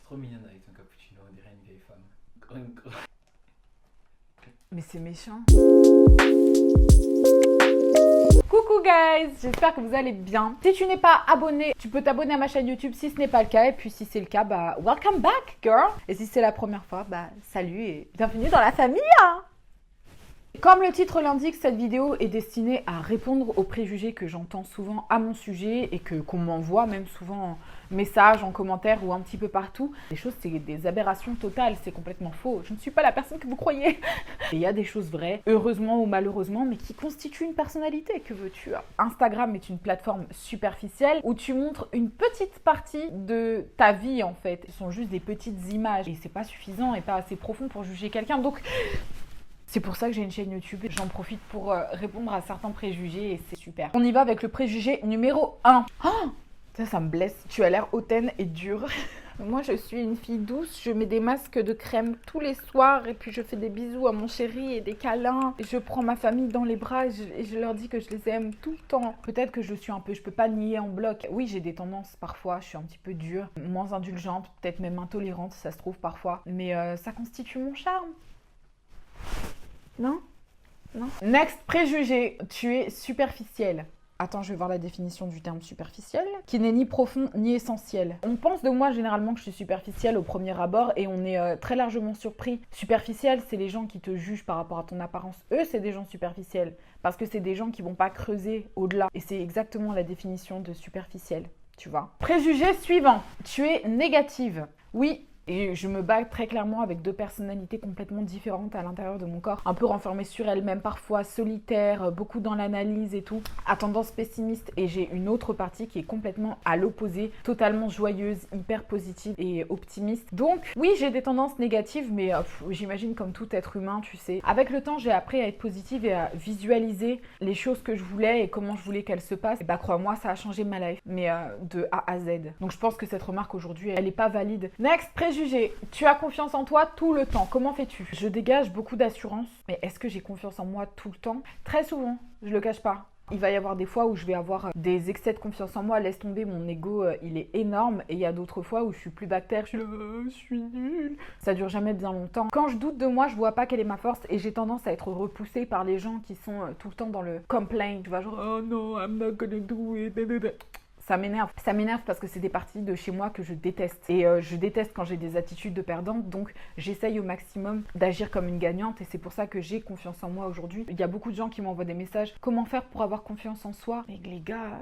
trop mignonne avec ton cappuccino, on dirait une vieille femme. Mais c'est méchant. Coucou guys, j'espère que vous allez bien. Si tu n'es pas abonné, tu peux t'abonner à ma chaîne YouTube si ce n'est pas le cas. Et puis si c'est le cas, bah welcome back girl. Et si c'est la première fois, bah salut et bienvenue dans la famille. Comme le titre l'indique, cette vidéo est destinée à répondre aux préjugés que j'entends souvent à mon sujet et qu'on m'envoie même souvent en message, en commentaire ou un petit peu partout. Les choses, c'est des aberrations totales, c'est complètement faux. Je ne suis pas la personne que vous croyez. Et il y a des choses vraies, heureusement ou malheureusement, mais qui constituent une personnalité. Que veux-tu? Instagram est une plateforme superficielle où tu montres une petite partie de ta vie en fait. Ce sont juste des petites images et c'est pas suffisant et pas assez profond pour juger quelqu'un. Donc c'est pour ça que j'ai une chaîne YouTube et j'en profite pour répondre à certains préjugés et c'est super. On y va avec le préjugé numéro 1. Oh, ça me blesse. Tu as l'air hautaine et dure. Moi, je suis une fille douce. Je mets des masques de crème tous les soirs et puis je fais des bisous à mon chéri et des câlins. Et je prends ma famille dans les bras et je leur dis que je les aime tout le temps. Peut-être que je suis un peu, je peux pas nier en bloc. Oui, j'ai des tendances parfois. Je suis un petit peu dure, moins indulgente, peut-être même intolérante, ça se trouve parfois. Mais ça constitue mon charme. Non? Non? Next préjugé, tu es superficiel. Attends, je vais voir la définition du terme superficiel, qui n'est ni profond ni essentiel. On pense de moi généralement que je suis superficielle au premier abord et on est très largement surpris. Superficiel, c'est les gens qui te jugent par rapport à ton apparence. Eux, c'est des gens superficiels parce que c'est des gens qui vont pas creuser au-delà. Et c'est exactement la définition de superficiel, tu vois. Préjugé suivant, tu es négative. Oui. Et je me bats très clairement avec deux personnalités complètement différentes à l'intérieur de mon corps. Un peu renfermée sur elle-même, parfois solitaire, beaucoup dans l'analyse et tout. À tendance pessimiste. Et j'ai une autre partie qui est complètement à l'opposé. Totalement joyeuse, hyper positive et optimiste. Donc oui, j'ai des tendances négatives, mais j'imagine comme tout être humain, tu sais. Avec le temps, j'ai appris à être positive et à visualiser les choses que je voulais et comment je voulais qu'elles se passent. Et bah crois-moi, ça a changé ma life. Mais de A à Z. Donc je pense que cette remarque aujourd'hui, elle n'est pas valide. Next, préjugé. Tu as confiance en toi tout le temps. Comment fais-tu? Je dégage beaucoup d'assurance. Mais est-ce que j'ai confiance en moi tout le temps? Très souvent, je le cache pas. Il va y avoir des fois où je vais avoir des excès de confiance en moi, laisse tomber, mon ego, il est énorme. Et il y a d'autres fois où je suis plus bactère, je suis là, je suis nulle. Ça dure jamais bien longtemps. Quand je doute de moi, je vois pas quelle est ma force et j'ai tendance à être repoussée par les gens qui sont tout le temps dans le complaint. Tu vois, genre, oh non, I'm not gonna do it. Ça m'énerve. Ça m'énerve parce que c'est des parties de chez moi que je déteste. Et je déteste quand j'ai des attitudes de perdante. Donc, j'essaye au maximum d'agir comme une gagnante. Et c'est pour ça que j'ai confiance en moi aujourd'hui. Il y a beaucoup de gens qui m'envoient des messages. Comment faire pour avoir confiance en soi? Mais les gars...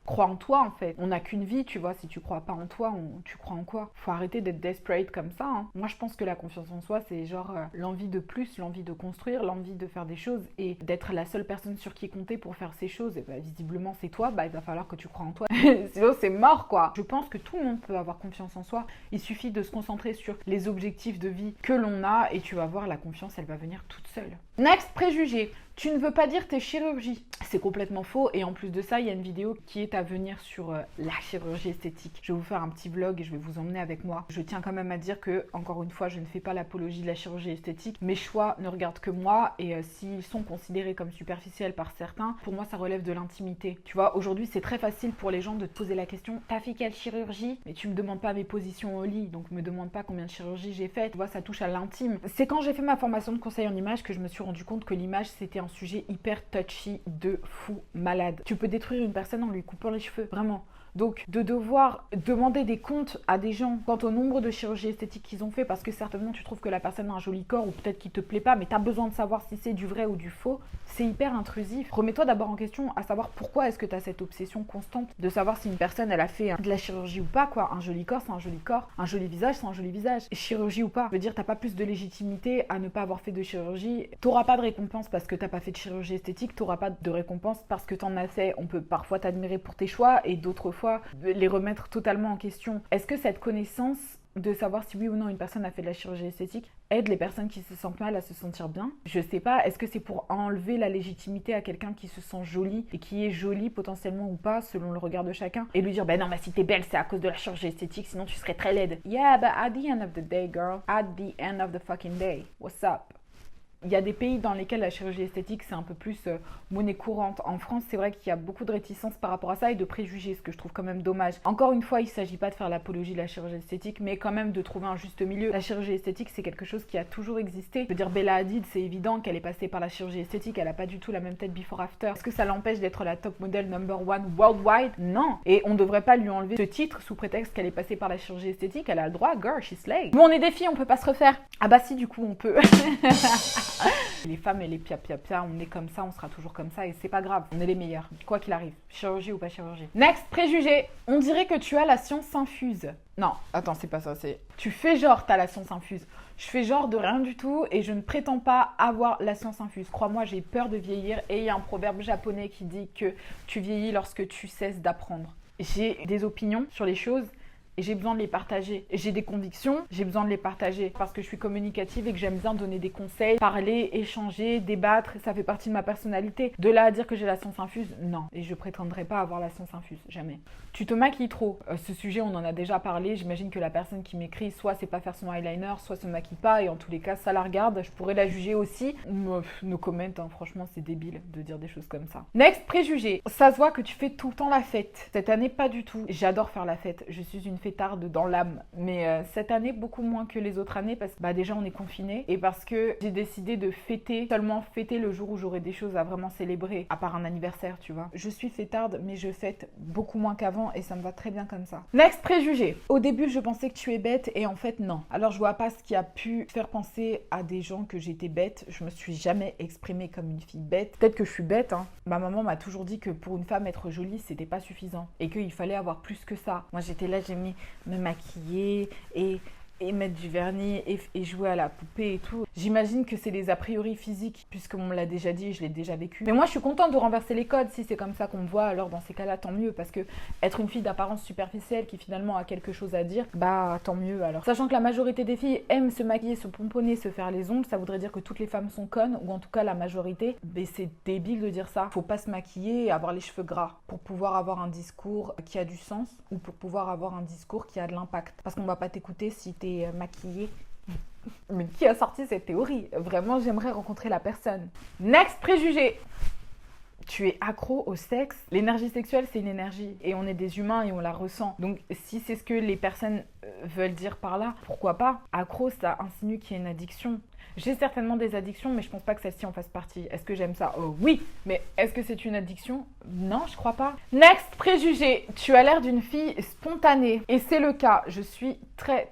Crois en toi en fait. On n'a qu'une vie, tu vois. Si tu crois pas en toi, tu crois en quoi? Faut arrêter d'être desperate comme ça. Hein. Moi, je pense que la confiance en soi, c'est genre l'envie de plus, l'envie de construire, l'envie de faire des choses et d'être la seule personne sur qui compter pour faire ces choses. Et bah, visiblement, c'est toi. Bah, il va falloir que tu crois en toi. Sinon, c'est mort quoi. Je pense que tout le monde peut avoir confiance en soi. Il suffit de se concentrer sur les objectifs de vie que l'on a et tu vas voir, la confiance, elle va venir toute seule. Next préjugé. Tu ne veux pas dire tes chirurgies. C'est complètement faux et en plus de ça, il y a une vidéo qui est à venir sur la chirurgie esthétique. Je vais vous faire un petit vlog et je vais vous emmener avec moi. Je tiens quand même à dire que, encore une fois, je ne fais pas l'apologie de la chirurgie esthétique. Mes choix ne regardent que moi et s'ils sont considérés comme superficiels par certains, pour moi, ça relève de l'intimité. Tu vois, aujourd'hui, c'est très facile pour les gens de te poser la question « T'as fait quelle chirurgie ?» Mais tu me demandes pas mes positions au lit, donc me demande pas combien de chirurgies j'ai fait. Tu vois, ça touche à l'intime. C'est quand j'ai fait ma formation de conseil en image que je me suis rendu compte que l'image, c'était un sujet hyper touchy de fou malade. Tu peux détruire une personne en lui coupant les cheveux, vraiment. Donc, de devoir demander des comptes à des gens quant au nombre de chirurgies esthétiques qu'ils ont fait parce que certainement tu trouves que la personne a un joli corps ou peut-être qu'il te plaît pas, mais tu as besoin de savoir si c'est du vrai ou du faux, c'est hyper intrusif. Remets-toi d'abord en question à savoir pourquoi est-ce que tu as cette obsession constante de savoir si une personne elle a fait de la chirurgie ou pas, quoi. Un joli corps, c'est un joli corps. Un joli visage, c'est un joli visage. Et chirurgie ou pas, je veux dire, t'as pas plus de légitimité à ne pas avoir fait de chirurgie. T'auras pas de récompense parce que t'as pas fait de chirurgie esthétique, t'auras pas de récompense parce que t'en as fait. On peut parfois t'admirer pour tes choix et d'autres fois les remettre totalement en question. Est-ce que cette connaissance de savoir si oui ou non une personne a fait de la chirurgie esthétique aide les personnes qui se sentent mal à se sentir bien? Je sais pas, est-ce que c'est pour enlever la légitimité à quelqu'un qui se sent joli et qui est joli potentiellement ou pas selon le regard de chacun et lui dire bah non mais si t'es belle c'est à cause de la chirurgie esthétique sinon tu serais très laide. Yeah but at the end of the day girl, at the end of the fucking day, what's up? Il y a des pays dans lesquels la chirurgie esthétique, c'est un peu plus monnaie courante. En France, c'est vrai qu'il y a beaucoup de réticences par rapport à ça et de préjugés, ce que je trouve quand même dommage. Encore une fois, il ne s'agit pas de faire l'apologie de la chirurgie esthétique, mais quand même de trouver un juste milieu. La chirurgie esthétique, c'est quelque chose qui a toujours existé. Je veux dire, Bella Hadid, c'est évident qu'elle est passée par la chirurgie esthétique, elle n'a pas du tout la même tête before after. Est-ce que ça l'empêche d'être la top model number one worldwide? Non. Et on ne devrait pas lui enlever ce titre sous prétexte qu'elle est passée par la chirurgie esthétique. Elle a le droit, girl, she slay. Mais on est des filles, on peut pas se refaire. Ah bah si, du coup, on peut. Les femmes et les pia, on est comme ça, on sera toujours comme ça et c'est pas grave. On est les meilleurs, quoi qu'il arrive. Chirurgie ou pas chirurgie. Next, préjugé. On dirait que tu as la science infuse. Non, attends, c'est pas ça, c'est... Tu fais genre t'as la science infuse. Je fais genre de rien du tout et je ne prétends pas avoir la science infuse. Crois-moi, j'ai peur de vieillir et il y a un proverbe japonais qui dit que tu vieillis lorsque tu cesses d'apprendre. J'ai des opinions sur les choses et j'ai besoin de les partager. J'ai des convictions, j'ai besoin de les partager parce que je suis communicative et que j'aime bien donner des conseils, parler, échanger, débattre, ça fait partie de ma personnalité. De là à dire que j'ai la science infuse, non. Et je prétendrai pas avoir la science infuse, jamais. Tu te maquilles trop. Ce sujet, on en a déjà parlé. J'imagine que la personne qui m'écrit, soit c'est pas faire son eyeliner, soit se maquille pas. Et en tous les cas, ça la regarde. Je pourrais la juger aussi. No comment, hein. Franchement, c'est débile de dire des choses comme ça. Next, préjugé. Ça se voit que tu fais tout le temps la fête. Cette année, pas du tout. J'adore faire la fête. Je suis une fêtarde dans l'âme. Mais cette année, beaucoup moins que les autres années parce que déjà, on est confinés. Et parce que j'ai décidé de seulement fêter le jour où j'aurai des choses à vraiment célébrer. À part un anniversaire, tu vois. Je suis fêtarde, mais je fête beaucoup moins qu'avant. Et ça me va très bien comme ça. Next, préjugé. Au début, je pensais que tu es bête et en fait, non. Alors, je vois pas ce qui a pu faire penser à des gens que j'étais bête. Je me suis jamais exprimée comme une fille bête. Peut-être que je suis bête, hein. Ma maman m'a toujours dit que pour une femme, être jolie, c'était pas suffisant et qu'il fallait avoir plus que ça. Moi, j'étais là, j'aimais me maquiller et mettre du vernis et jouer à la poupée et tout. J'imagine que c'est les a priori physiques, puisqu'on me l'a déjà dit et je l'ai déjà vécu. Mais moi, je suis contente de renverser les codes. Si c'est comme ça qu'on me voit, alors dans ces cas-là, tant mieux. Parce que être une fille d'apparence superficielle qui finalement a quelque chose à dire, bah tant mieux alors. Sachant que la majorité des filles aiment se maquiller, se pomponner, se faire les ongles, ça voudrait dire que toutes les femmes sont connes, ou en tout cas la majorité. Mais c'est débile de dire ça. Faut pas se maquiller et avoir les cheveux gras pour pouvoir avoir un discours qui a du sens ou pour pouvoir avoir un discours qui a de l'impact. Parce qu'on va pas t'écouter si t'es maquillée. Mais qui a sorti cette théorie? Vraiment, j'aimerais rencontrer la personne. Next, préjugé. Tu es accro au sexe. L'énergie sexuelle, c'est une énergie. Et on est des humains et on la ressent. Donc, si c'est ce que les personnes veulent dire par là, pourquoi pas? Accro, ça insinue qu'il y a une addiction. J'ai certainement des addictions, mais je pense pas que celle-ci en fasse partie. Est-ce que j'aime ça? Oh oui, mais est-ce que c'est une addiction? Non, je crois pas. Next, préjugé. Tu as l'air d'une fille spontanée. Et c'est le cas. Je suis très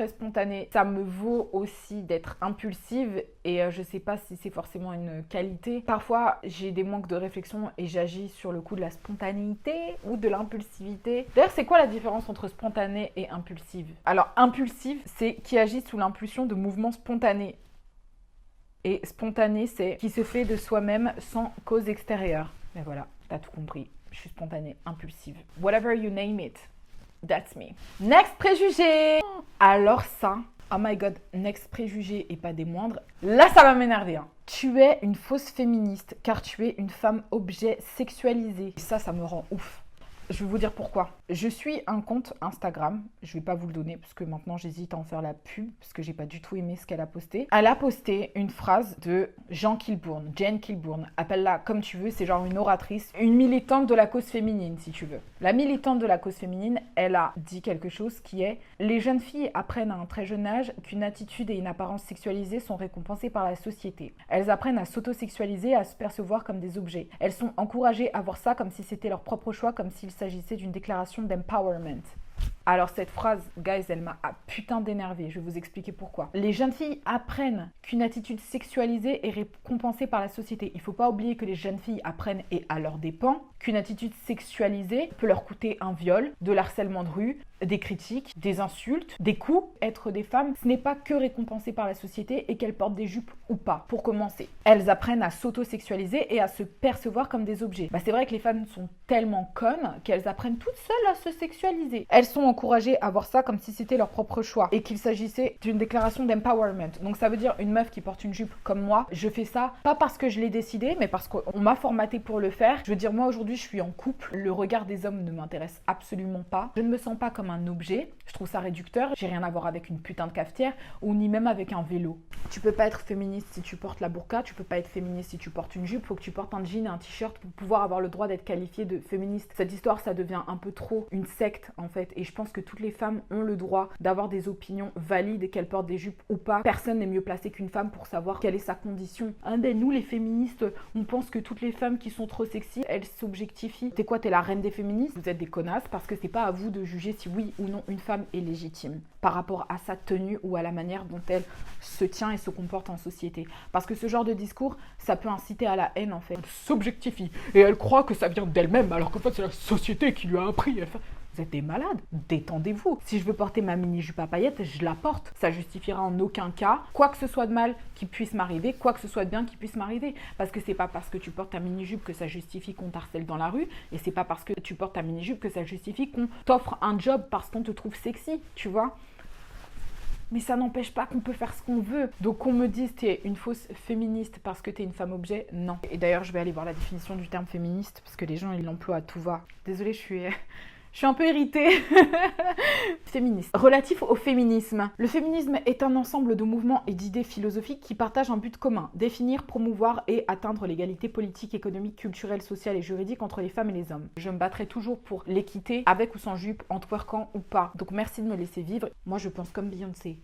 spontanée. Ça me vaut aussi d'être impulsive et je sais pas si c'est forcément une qualité. Parfois, j'ai des manques de réflexion et j'agis sur le coup de la spontanéité ou de l'impulsivité. D'ailleurs, c'est quoi la différence entre spontanée et impulsive? Alors, impulsive, c'est qui agit sous l'impulsion de mouvements spontanés. Et spontané, c'est qui se fait de soi-même sans cause extérieure. Mais voilà, t'as tout compris. Je suis spontanée, impulsive. Whatever you name it, that's me. Next préjugé. Alors ça, oh my god, next préjugé et pas des moindres. Là, ça va m'énerver. Hein. Tu es une fausse féministe car tu es une femme objet sexualisé. Et ça me rend ouf. Je vais vous dire pourquoi. Je suis un compte Instagram. Je vais pas vous le donner parce que maintenant j'hésite à en faire la pub parce que j'ai pas du tout aimé ce qu'elle a posté. Elle a posté une phrase de Jane Kilburn. Appelle-la comme tu veux. C'est genre une oratrice, une militante de la cause féminine si tu veux. La militante de la cause féminine, elle a dit quelque chose qui est: les jeunes filles apprennent à un très jeune âge qu'une attitude et une apparence sexualisée sont récompensées par la société. Elles apprennent à s'auto-sexualiser, à se percevoir comme des objets. Elles sont encouragées à voir ça comme si c'était leur propre choix, comme s'il s'agissait d'une déclaration d'empowerment. Alors cette phrase, guys, elle m'a putain d'énervée. Je vais vous expliquer pourquoi. Les jeunes filles apprennent qu'une attitude sexualisée est récompensée par la société. Il ne faut pas oublier que les jeunes filles apprennent, et à leurs dépens, qu'une attitude sexualisée peut leur coûter un viol, de l'harcèlement de rue, des critiques, des insultes, des coups. Être des femmes, ce n'est pas que récompensé par la société et qu'elles portent des jupes ou pas. Pour commencer, elles apprennent à s'auto-sexualiser et à se percevoir comme des objets. C'est vrai que les femmes sont tellement connes qu'elles apprennent toutes seules à se sexualiser. Elles sont encouragées à voir ça comme si c'était leur propre choix et qu'il s'agissait d'une déclaration d'empowerment. Donc ça veut dire une meuf qui porte une jupe comme moi, je fais ça pas parce que je l'ai décidé, mais parce qu'on m'a formaté pour le faire. Je veux dire, moi aujourd'hui je suis en couple, le regard des hommes ne m'intéresse absolument pas. Je ne me sens pas comme un objet. Je trouve ça réducteur. J'ai rien à voir avec une putain de cafetière ou ni même avec un vélo. Tu peux pas être féministe si tu portes la burqa, tu peux pas être féministe si tu portes une jupe. Faut que tu portes un jean et un t-shirt pour pouvoir avoir le droit d'être qualifiée de féministe. Cette histoire, ça devient un peu trop une secte en fait. Et je pense que toutes les femmes ont le droit d'avoir des opinions valides et qu'elles portent des jupes ou pas. Personne n'est mieux placé qu'une femme pour savoir quelle est sa condition. Nous les féministes, on pense que toutes les femmes qui sont trop sexy, elles s'objectifient. T'es quoi, t'es la reine des féministes? Vous êtes des connasses parce que c'est pas à vous de juger si oui ou non une femme est légitime par rapport à sa tenue ou à la manière dont elle se tient et se comporte en société. Parce que ce genre de discours, ça peut inciter à la haine en fait. Elle s'objectifie et elle croit que ça vient d'elle-même alors qu'en fait c'est la société qui lui a appris. Vous êtes des malades, détendez-vous. Si je veux porter ma mini-jupe à paillettes, je la porte. Ça justifiera en aucun cas quoi que ce soit de mal qui puisse m'arriver, quoi que ce soit de bien qui puisse m'arriver. Parce que c'est pas parce que tu portes ta mini-jupe que ça justifie qu'on t'harcèle dans la rue, et c'est pas parce que tu portes ta mini-jupe que ça justifie qu'on t'offre un job parce qu'on te trouve sexy, tu vois. Mais ça n'empêche pas qu'on peut faire ce qu'on veut. Donc qu'on me dise t'es une fausse féministe parce que t'es une femme objet, non. Et d'ailleurs je vais aller voir la définition du terme féministe parce que les gens ils l'emploient à tout va. Désolée, je suis un peu irritée. Féministe. Relatif au féminisme. Le féminisme est un ensemble de mouvements et d'idées philosophiques qui partagent un but commun. Définir, promouvoir et atteindre l'égalité politique, économique, culturelle, sociale et juridique entre les femmes et les hommes. Je me battrai toujours pour l'équité, avec ou sans jupe, en twerkant ou pas. Donc merci de me laisser vivre. Moi je pense comme Beyoncé.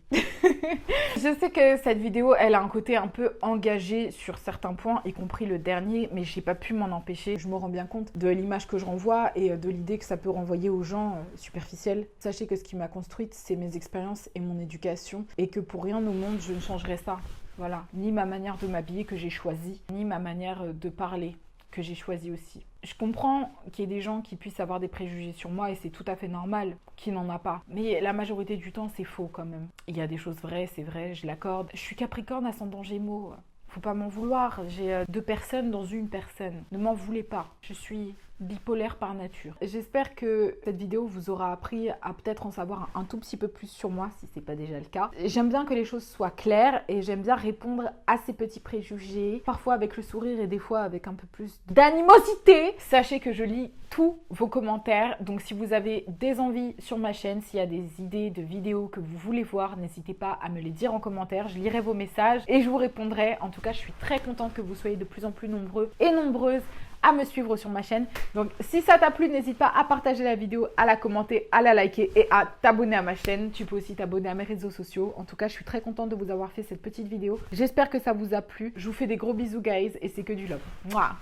Je sais que cette vidéo, elle a un côté un peu engagé sur certains points, y compris le dernier, mais j'ai pas pu m'en empêcher. Je me rends bien compte de l'image que je renvoie et de l'idée que ça peut renvoyer aux gens superficiels. Sachez que ce qui m'a construite, c'est mes expériences et mon éducation, et que pour rien au monde, je ne changerai ça. Voilà. Ni ma manière de m'habiller que j'ai choisie, ni ma manière de parler que j'ai choisie aussi. Je comprends qu'il y ait des gens qui puissent avoir des préjugés sur moi et c'est tout à fait normal qui n'en a pas. Mais la majorité du temps, c'est faux quand même. Il y a des choses vraies, c'est vrai, je l'accorde. Je suis Capricorne ascendant Gémeaux. Faut pas m'en vouloir. J'ai 2 personnes dans une personne. Ne m'en voulez pas. Je suis bipolaire par nature. J'espère que cette vidéo vous aura appris à peut-être en savoir un tout petit peu plus sur moi, si c'est pas déjà le cas. J'aime bien que les choses soient claires et j'aime bien répondre à ces petits préjugés, parfois avec le sourire et des fois avec un peu plus d'animosité. Sachez que je lis tous vos commentaires, donc si vous avez des envies sur ma chaîne, s'il y a des idées de vidéos que vous voulez voir, n'hésitez pas à me les dire en commentaire, je lirai vos messages et je vous répondrai. En tout cas, je suis très contente que vous soyez de plus en plus nombreux et nombreuses à me suivre sur ma chaîne. Donc si ça t'a plu, n'hésite pas à partager la vidéo, à la commenter, à la liker et à t'abonner à ma chaîne. Tu peux aussi t'abonner à mes réseaux sociaux. En tout cas, je suis très contente de vous avoir fait cette petite vidéo. J'espère que ça vous a plu. Je vous fais des gros bisous guys et c'est que du love. Mouah.